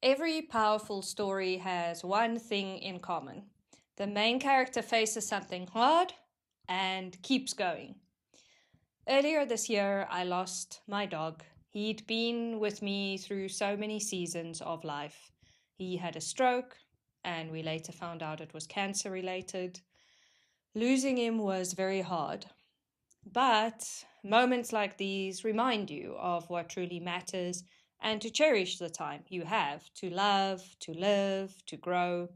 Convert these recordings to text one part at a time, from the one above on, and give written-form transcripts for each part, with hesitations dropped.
Every powerful story has one thing in common. The main character faces something hard and keeps going. Earlier this year, I lost my dog. He'd been with me through so many seasons of life. He had a stroke, and we later found out it was cancer related. Losing him was very hard. But moments like these remind you of what truly matters and to cherish the time you have to love, to live, to grow.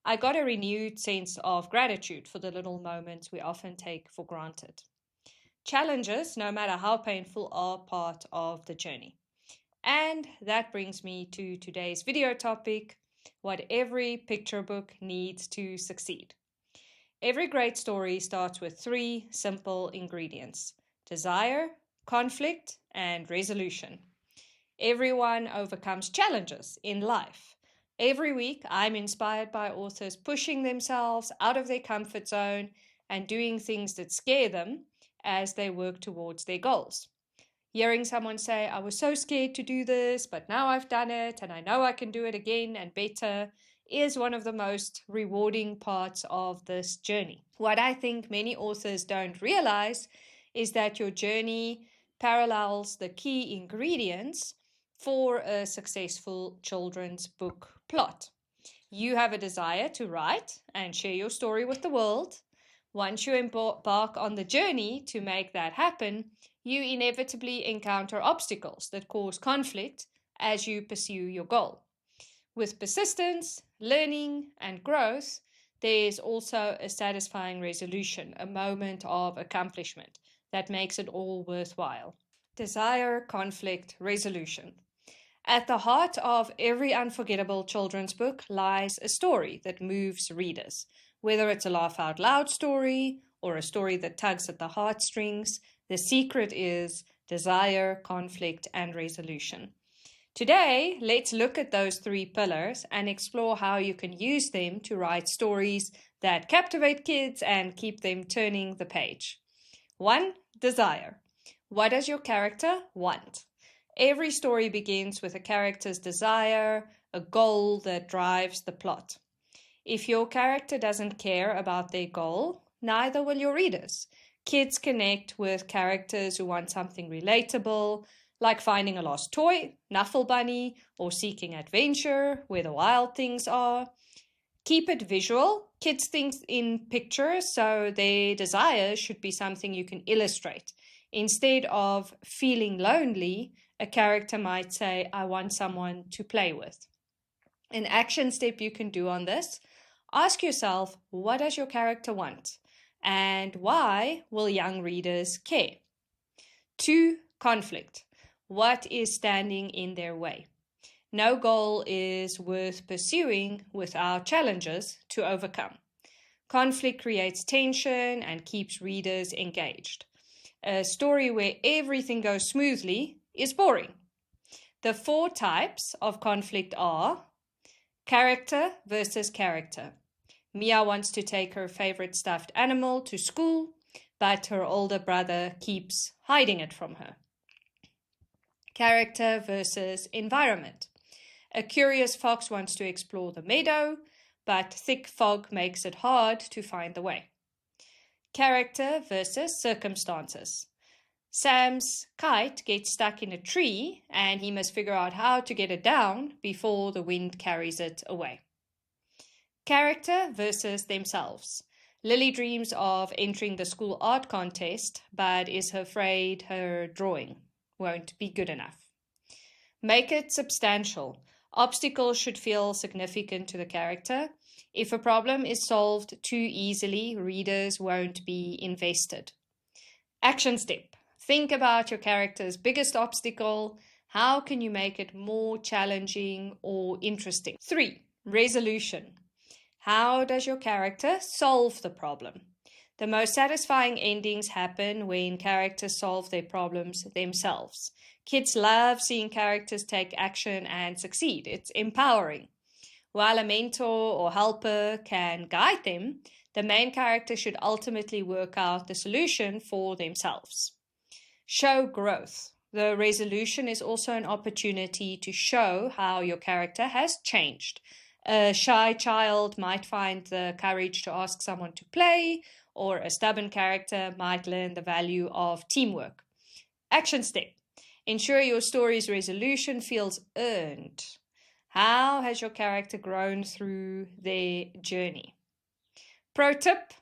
I got a renewed sense of gratitude for the little moments we often take for granted. Challenges, no matter how painful, are part of the journey. And that brings me to today's video topic, what every picture book needs to succeed. Every great story starts with three simple ingredients: desire, conflict, and resolution. Everyone overcomes challenges in life. Every week, I'm inspired by authors pushing themselves out of their comfort zone and doing things that scare them as they work towards their goals. Hearing someone say, I was so scared to do this, but now I've done it and I know I can do it again and better, is one of the most rewarding parts of this journey. What I think many authors don't realize is that your journey parallels the key ingredients for a successful children's book plot. You have a desire to write and share your story with the world. Once you embark on the journey to make that happen, you inevitably encounter obstacles that cause conflict as you pursue your goal. With persistence, learning, and growth, there's also a satisfying resolution, a moment of accomplishment that makes it all worthwhile. Desire, conflict, resolution. At the heart of every unforgettable children's book lies a story that moves readers. Whether it's a laugh-out-loud story or a story that tugs at the heartstrings, the secret is desire, conflict, and resolution. Today, let's look at those three pillars and explore how you can use them to write stories that captivate kids and keep them turning the page. 1. Desire. What does your character want? Every story begins with a character's desire, a goal that drives the plot. If your character doesn't care about their goal, neither will your readers. Kids connect with characters who want something relatable, like finding a lost toy, Nuffle Bunny, or seeking adventure where the wild things are. Keep it visual. Kids think in pictures, so their desires should be something you can illustrate. Instead of feeling lonely, a character might say, I want someone to play with. An action step you can do on this: ask yourself, what does your character want? And why will young readers care? 2. Conflict. What is standing in their way? No goal is worth pursuing without challenges to overcome. Conflict creates tension and keeps readers engaged. A story where everything goes smoothly is boring. The 4 types of conflict are: character versus character. Mia wants to take her favorite stuffed animal to school, but her older brother keeps hiding it from her. Character versus environment. A curious fox wants to explore the meadow, but thick fog makes it hard to find the way. Character versus circumstances. Sam's kite gets stuck in a tree and he must figure out how to get it down before the wind carries it away. Character versus themselves. Lily dreams of entering the school art contest, but is afraid her drawing won't be good enough. Make it substantial. Obstacles should feel significant to the character. If a problem is solved too easily, readers won't be invested. Action step. Think about your character's biggest obstacle. How can you make it more challenging or interesting? 3. Resolution. How does your character solve the problem? The most satisfying endings happen when characters solve their problems themselves. Kids love seeing characters take action and succeed. It's empowering. While a mentor or helper can guide them, the main character should ultimately work out the solution for themselves. Show growth. the resolution is also an opportunity to show how your character has changed. A shy child might find the courage to ask someone to play, or a stubborn character might learn the value of teamwork. Action step. Ensure your story's resolution feels earned. How has your character grown through their journey? Pro tip,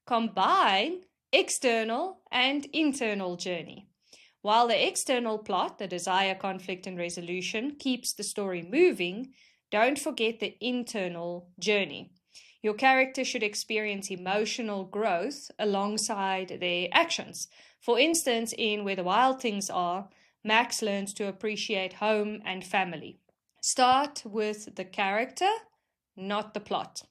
combine external and internal journey. While the external plot, the desire, conflict, and resolution, keeps the story moving, don't forget the internal journey. Your character should experience emotional growth alongside their actions. For instance, in Where the Wild Things Are, Max learns to appreciate home and family. Start with the character, not the plot.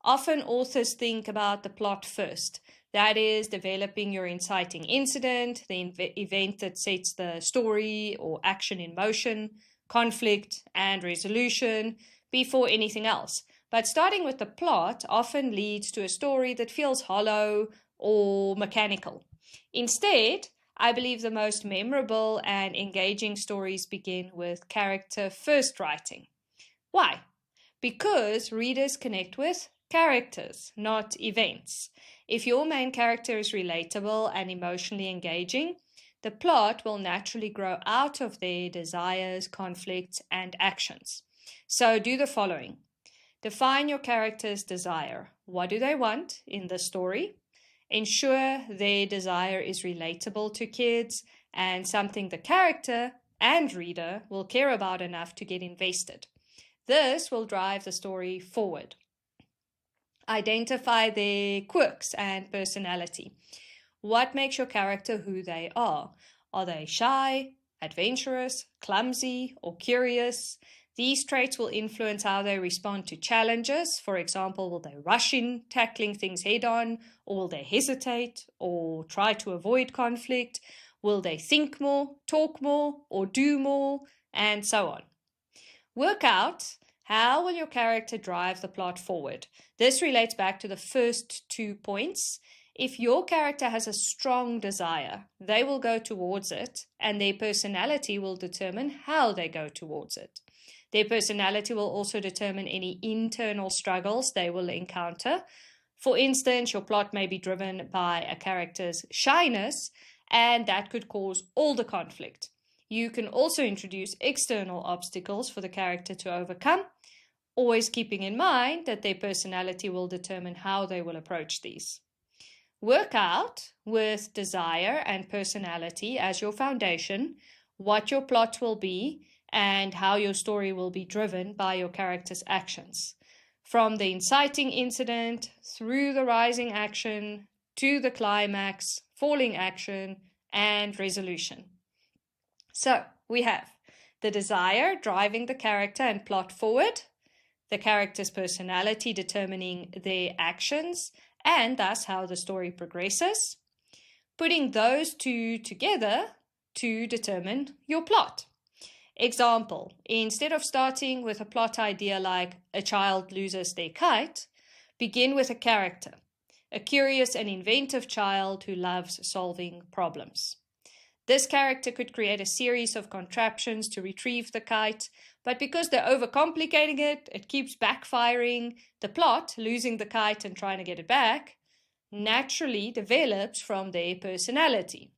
Often authors think about the plot first. That is, developing your inciting incident, the event that sets the story or action in motion, conflict, and resolution before anything else. But starting with the plot often leads to a story that feels hollow or mechanical. Instead, I believe the most memorable and engaging stories begin with character-first writing. Why? Because readers connect with characters, not events. If your main character is relatable and emotionally engaging, the plot will naturally grow out of their desires, conflicts, and actions. So do the following. Define your character's desire. What do they want in the story? Ensure their desire is relatable to kids and something the character and reader will care about enough to get invested. This will drive the story forward. Identify their quirks and personality. What makes your character who they are? Are they shy, adventurous, clumsy, or curious? These traits will influence how they respond to challenges. For example, will they rush in, tackling things head-on, or will they hesitate or try to avoid conflict? Will they think more, talk more, or do more, and so on. Work out how will your character drive the plot forward. This relates back to the first 2 points. If your character has a strong desire, they will go towards it, and their personality will determine how they go towards it. Their personality will also determine any internal struggles they will encounter. For instance, your plot may be driven by a character's shyness, and that could cause all the conflict. You can also introduce external obstacles for the character to overcome, always keeping in mind that their personality will determine how they will approach these. Work out with desire and personality as your foundation what your plot will be and how your story will be driven by your character's actions. From the inciting incident, through the rising action, to the climax, falling action, and resolution. So, we have the desire driving the character and plot forward, the character's personality determining their actions, and thus how the story progresses. Putting those two together to determine your plot. Example, instead of starting with a plot idea like a child loses their kite, begin with a character, a curious and inventive child who loves solving problems. This character could create a series of contraptions to retrieve the kite, but because they're overcomplicating it, it keeps backfiring. The plot, losing the kite and trying to get it back, naturally develops from their personality.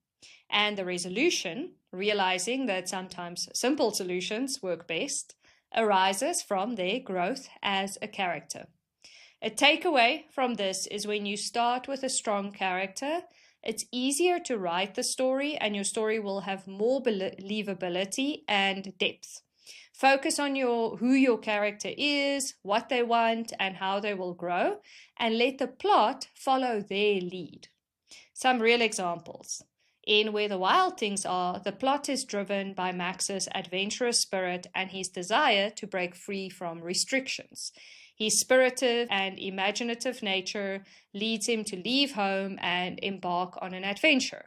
And the resolution, realizing that sometimes simple solutions work best, arises from their growth as a character. A takeaway from this is when you start with a strong character, it's easier to write the story and your story will have more believability and depth. Focus on who your character is, what they want, and how they will grow, and let the plot follow their lead. Some real examples. In Where the Wild Things Are, the plot is driven by Max's adventurous spirit and his desire to break free from restrictions. His spirited and imaginative nature leads him to leave home and embark on an adventure.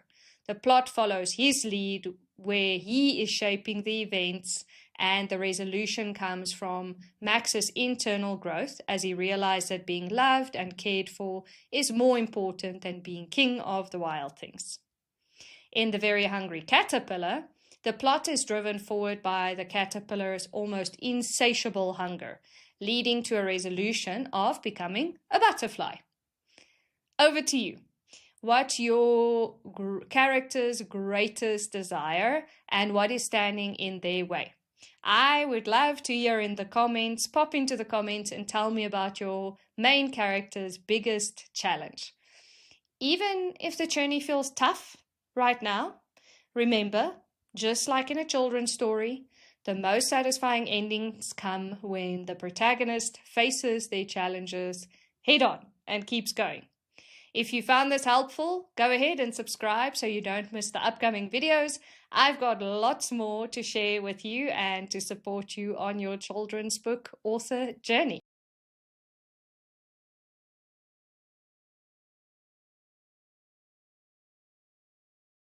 The plot follows his lead, where he is shaping the events, and the resolution comes from Max's internal growth as he realized that being loved and cared for is more important than being king of the wild things. In The Very Hungry Caterpillar, The plot is driven forward by the caterpillar's almost insatiable hunger, leading to a resolution of becoming a butterfly. Over to you. What's your character's greatest desire and what is standing in their way? I would love to hear in the comments. Pop into the comments and tell me about your main character's biggest challenge. Even if the journey feels tough right now, remember, just like in a children's story, the most satisfying endings come when the protagonist faces their challenges head on and keeps going. If you found this helpful, go ahead and subscribe so you don't miss the upcoming videos. I've got lots more to share with you and to support you on your children's book author journey.